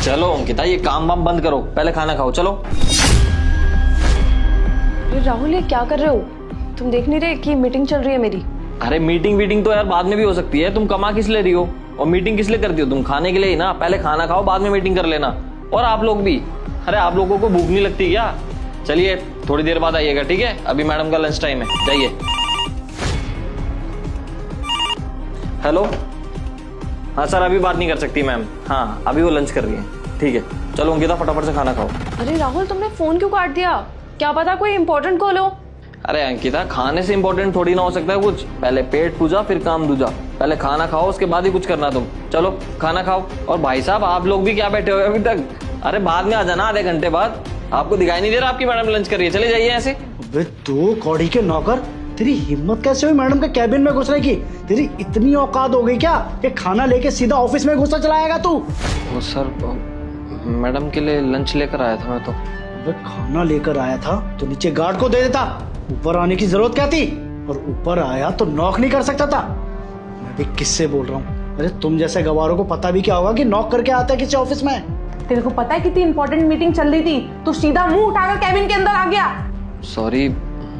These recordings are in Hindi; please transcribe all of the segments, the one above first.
चलो अंकिता, ये काम वाम बंद करो, पहले खाना खाओ। चलो। अरे राहुल, ये क्या कर रहे हो? तुम देख नहीं रहे कि मीटिंग चल रही है मेरी? अरे मीटिंग तो यार बाद में भी हो सकती है। तुम कमा किस लिए रही हो और मीटिंग किस लिए करती हो? तुम खाने के लिए ही ना। पहले खाना खाओ, बाद में मीटिंग कर लेना। और आप लोग भी, अरे आप लोगों को भूख नहीं लगती क्या? चलिए थोड़ी देर बाद आइएगा, ठीक है? अभी मैडम का लंच टाइम है, जाइए। हेलो, हाँ सर, अभी बात नहीं कर सकती मैम। हाँ, अभी वो लंच कर रही है। ठीक है, चलो अंकिता फटाफट से खाना खाओ। अरे राहुल, तुमने फोन क्यों काट दिया? क्या पता कोई इंपॉर्टेंट कॉल हो। अरे अंकिता, खाने से इंपॉर्टेंट थोड़ी ना हो सकता है कुछ। पहले पेट पूजा फिर काम दूजा। पहले खाना खाओ, उसके बाद ही कुछ करना तुम। चलो खाना खाओ। और भाई साहब, आप लोग भी क्या बैठे हुए अभी तक? अरे बाद में आ जाना, आधे घंटे बाद। आपको दिखाई नहीं दे रहा आपकी मैडम लंच कर रही है? चले जाइए ऐसे। अबे तू कौड़ी के नौकर, तेरी हिम्मत कैसे हुई मैडम के कैबिन में घुसने की? तेरी इतनी औकात हो गई क्या कि खाना लेके सीधा ऑफिस में घुसना चला आएगा तू? वो सर, मैडम के लिए लंच लेकर आया था मैं तो। अबे खाना लेकर आया था तो नीचे गार्ड को दे देता। ऊपर आने की जरूरत क्या थी? और ऊपर आया तो नॉक नहीं कर सकता था? मैं भी किससे बोल रहा हूँ? अरे तुम जैसे गवारों को पता भी क्या होगा कि नॉक करके आता है किसी ऑफिस में? तेरे को पता है कितनी इंपॉर्टेंट मीटिंग चल रही थी, तू सीधा मुंह उठाकर कैबिन के अंदर आ गया। सॉरी,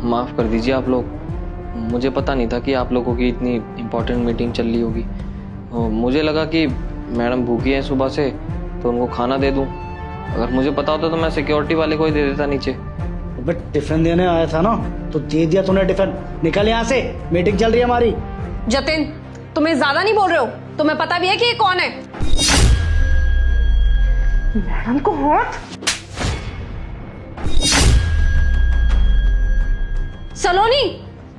माफ कर दीजिए आप लोग। मुझे पता नहीं था कि आप लोगों की इतनी इम्पोर्टेंट मीटिंग चल रही होगी। मुझे लगा कि मैडम भूखी हैं सुबह से, तो उनको खाना दे दूं। अगर मुझे पता होता तो मैं सिक्योरिटी वाले को ही दे देता नीचे। अबे टिफिन देने आया था ना, तो दे दिया तूने टिफिन। निकल यहाँ से, मीटिंग चल रही है हमारी। जतिन, तुम्हें ज्यादा नहीं बोल रहे हो? तुम्हें पता भी है कि ये कौन है? मैडम को हाथ। सलोनी,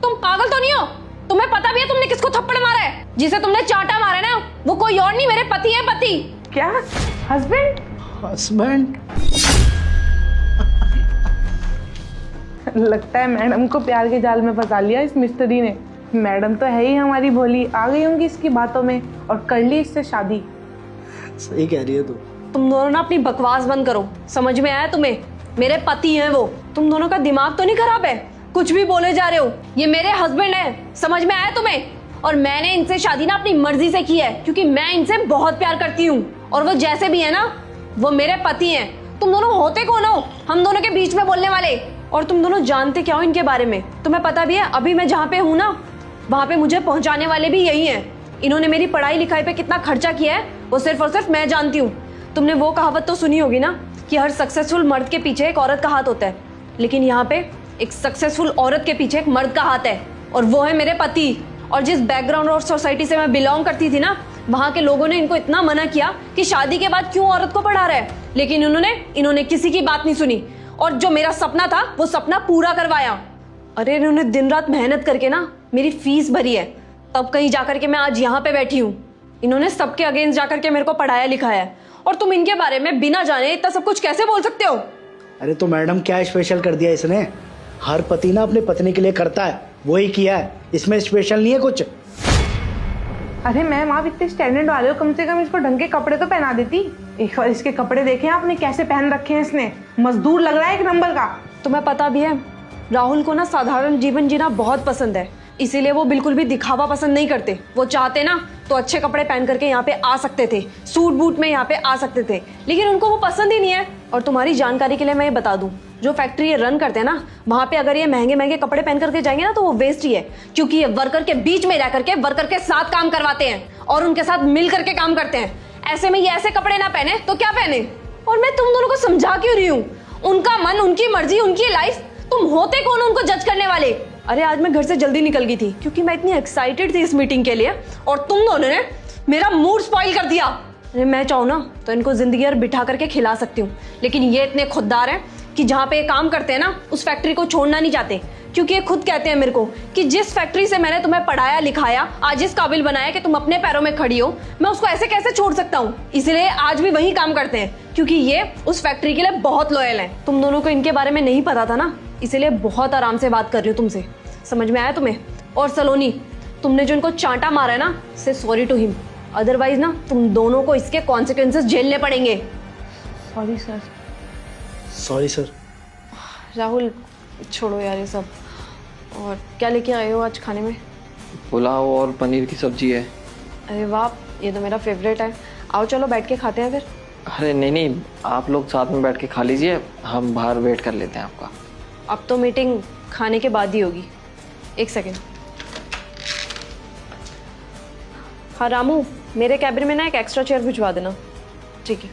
तुम पागल तो नहीं हो? तुम्हें पता भी है तुमने किसको थप्पड़ मारा है? जिसे तुमने चांटा मारा ना, वो कोई और नहीं, मेरे पति है। पति? क्या? हस्बैंड? हस्बैंड? लगता है मैडम को प्यार के जाल में फंसा लिया इस मिस्त्री ने। मैडम तो है ही हमारी भोली, आ गई होंगी इसकी बातों में और कर ली इससे शादी। सही कह रही है तू। तुम दोनों ना अपनी बकवास बंद करो। समझ में आया तुम्हें? मेरे पति हैं वो। तुम दोनों का दिमाग तो नहीं खराब है? कुछ भी बोले जा रहे हो। ये मेरे हस्बैंड हैं, समझ में आया तुम्हें? और मैंने इनसे शादी ना अपनी मर्जी से की है, क्योंकि मैं इनसे बहुत प्यार करती हूँ। और वो जैसे भी है ना, वो मेरे पति हैं। तुम दोनों होते कौन हो हम दोनों के बीच में बोलने वाले? और तुम दोनों जानते क्या हो इनके बारे में? तुम्हें पता भी है अभी मैं जहाँ पे हूँ ना, वहाँ पे मुझे पहुँचाने वाले भी यही हैं। इन्होंने मेरी पढ़ाई लिखाई पे कितना खर्चा किया है वो सिर्फ और सिर्फ मैं जानती हूँ। तुमने वो कहावत तो सुनी होगी ना कि हर सक्सेसफुल मर्द के पीछे एक औरत का हाथ होता है, लेकिन यहाँ पे एक सक्सेसफुल औरत के पीछे एक मर्द का हाथ है, और वो है मेरे पति। और जिस बैकग्राउंड और सोसाइटी से मैं बिलोंग करती थी ना, वहाँ के लोगों ने इनको इतना मना किया कि शादी के बाद क्यों औरत को पढ़ा रहा है, लेकिन इन्होंने किसी की बात नहीं सुनी। और जो मेरा सपना था वो सपना पूरा करवाया। अरे इन्होंने दिन रात मेहनत करके ना मेरी फीस भरी है, तब कहीं जाकर के मैं आज यहाँ पे बैठी हूँ। इन्होंने सबके अगेंस्ट जाकर के मेरे को पढ़ाया लिखाया है, और तुम इनके बारे में बिना जाने इतना सब कुछ कैसे बोल सकते हो? अरे तो मैडम क्या स्पेशल कर दिया इसने? हर पति ना अपनी पत्नी के लिए करता है, वही किया है, इसमें स्पेशल नहीं है कुछ। अरे मैम, आप इतने स्टैंडर्ड वाले हो, कम से कम इसको ढंग के कपड़े तो पहना देती। एक बार इसके कपड़े देखें आपने कैसे पहन रखे हैं इसने, मजदूर लग रहा है एक नंबर का। तुम्हें पता भी है राहुल को ना साधारण जीवन जीना बहुत पसंद है, इसीलिए वो बिल्कुल भी दिखावा पसंद नहीं करते। वो चाहते ना तो अच्छे कपड़े पहन करके यहाँ पे आ सकते थे, सूट बूट में यहाँ पे आ सकते थे, लेकिन उनको वो पसंद ही नहीं है। और तुम्हारी जानकारी के लिए मैं ये बता दूं, जो फैक्ट्री ये रन करते हैं ना, वहाँ पे अगर ये महंगे महंगे कपड़े पहन करके जाएंगे ना तो वो वेस्ट ही है, क्योंकि ये वर्कर के बीच में रह करके वर्कर के साथ काम करवाते हैं और उनके साथ मिल करके काम करते हैं। ऐसे में ये ऐसे कपड़े ना पहने तो क्या पहने? और मैं तुम दोनों को समझा क्यों रही हूँ? उनका मन, उनकी मर्जी, उनकी लाइफ। तुम होते कौन उनको जज करने वाले? अरे आज मैं घर से जल्दी निकल गई थी क्योंकि मैं इतनी एक्साइटेड थी इस मीटिंग के लिए, और तुम दोनों ने मेरा मूड स्पॉइल कर दिया। अरे मैं चाहूँ ना तो इनको जिंदगी भर बिठा करके खिला सकती हूँ, लेकिन ये इतने खुददार हैं कि जहाँ पे ये काम करते हैं ना, उस फैक्ट्री को छोड़ना नहीं चाहते, क्योंकि ये खुद कहते हैं मेरे को कि जिस फैक्ट्री से मैंने तुम्हें पढ़ाया लिखाया, आज इस काबिल बनाया कि तुम अपने पैरों में खड़ी हो, मैं उसको ऐसे कैसे छोड़ सकता हूँ। इसलिए आज भी वही काम करते हैं, क्योंकि ये उस फैक्ट्री के लिए बहुत लॉयल हैं। तुम दोनों को इनके बारे में नहीं पता था ना, इसीलिए बहुत आराम से बात कर रही हूँ तुमसे। समझ में आया तुम्हें? और सलोनी, तुमने जो इनको चांटा मारा है ना, से सॉरी टू हिम, अदरवाइज ना तुम दोनों को इसके कॉन्सिक्वेंसेस झेलने पड़ेंगे। Sorry sir. Sorry sir. Rahul छोड़ो यार ये सब। और क्या लेके आए हो आज खाने में? पुलाव और पनीर की सब्जी है। अरे वाह, ये तो मेरा फेवरेट है। आओ चलो बैठ के खाते हैं फिर। अरे नहीं नहीं, आप लोग साथ में बैठ के खा लीजिए, हम बाहर वेट कर लेते हैं आपका। अब तो मीटिंग खाने के बाद ही होगी। एक सेकेंड। हाँ रामू, मेरे कैबिन में ना एक एक्स्ट्रा चेयर भिजवा देना। ठीक है।